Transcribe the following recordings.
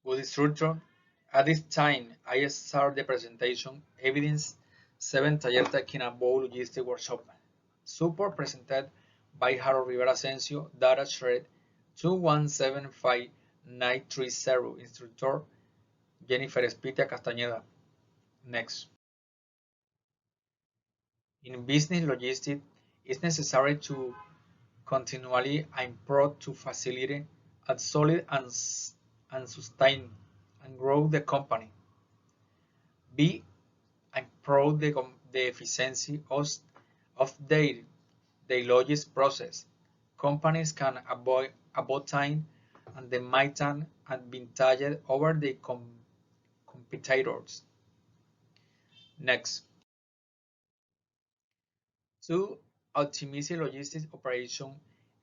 Good instructor. At this time, I start the presentation evidence 7 taller taking a bowl logistic workshop. Support presented by Harold Rivera Asensio, data shared 2175930, instructor Jennifer Espitia Castañeda. Next. In business logistics, it's necessary to continually improve to facilitate a solid and sustain and grow the company. B. Improve the efficiency of their logistics process. Companies can avoid time and they might an advantage over the competitors. Next, to optimize logistics operation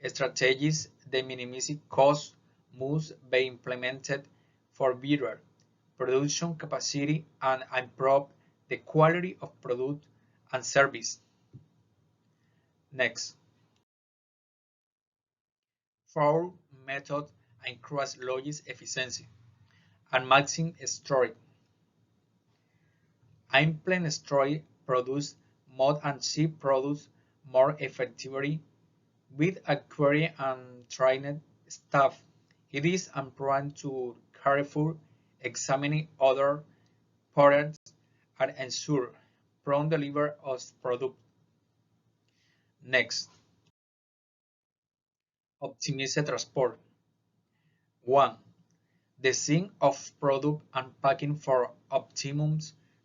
strategies, the minimizing costs must be implemented for better production capacity and improve the quality of product and service. Next, four method increase logistics efficiency and maximizing storage. Implement storage produce more and cheap products more effectively with a query and trained staff. It is important to carefully examine other products and ensure prompt delivery of product. Next, optimize transport. 1. Design of product and packing for optimum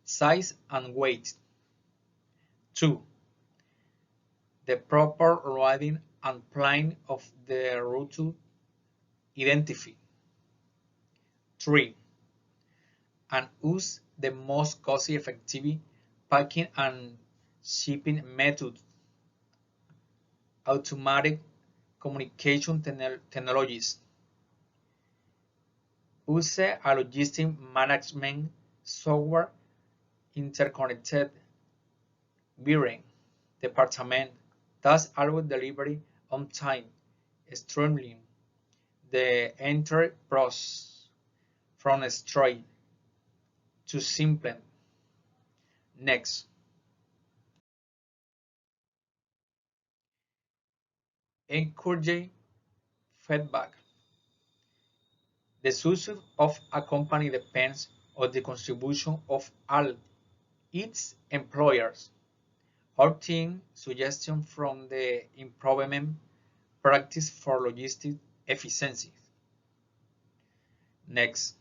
size and weight. 2. The proper loading and planning of the route to identify. 3. And use the most cost-effective packing and shipping methods. Automatic communication technologies. Use a logistic management software interconnected bidding department that allow delivery on time, streamlining the entry process from straight to simple. Next, encourage feedback. The success of a company depends on the contribution of all its employers. Our team suggestions from the improvement practice for logistic efficiency. Next,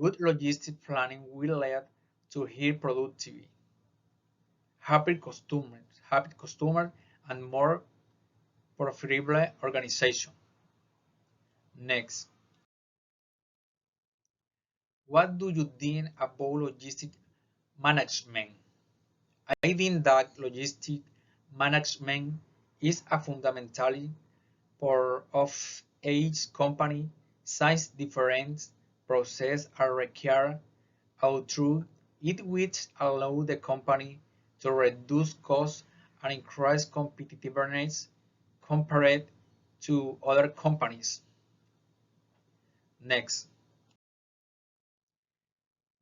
good logistic planning will lead to higher productivity, happy customers, and more profitable organization. Next, what do you think about logistic management? I think that logistic management is a fundamental part of each company since different processes are required out through it which allow the company to reduce costs and increase competitiveness compared to other companies. Next,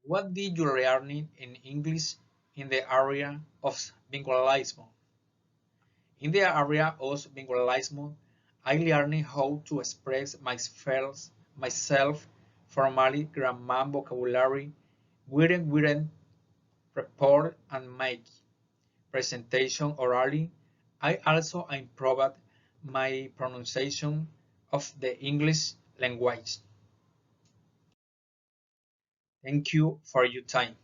what did you learn in English in the area of bilingualism? In the area of bilingualism, I learned how to express myself formally, grammar, vocabulary, written report, and make presentation orally. I also improved my pronunciation of the English language. Thank you for your time.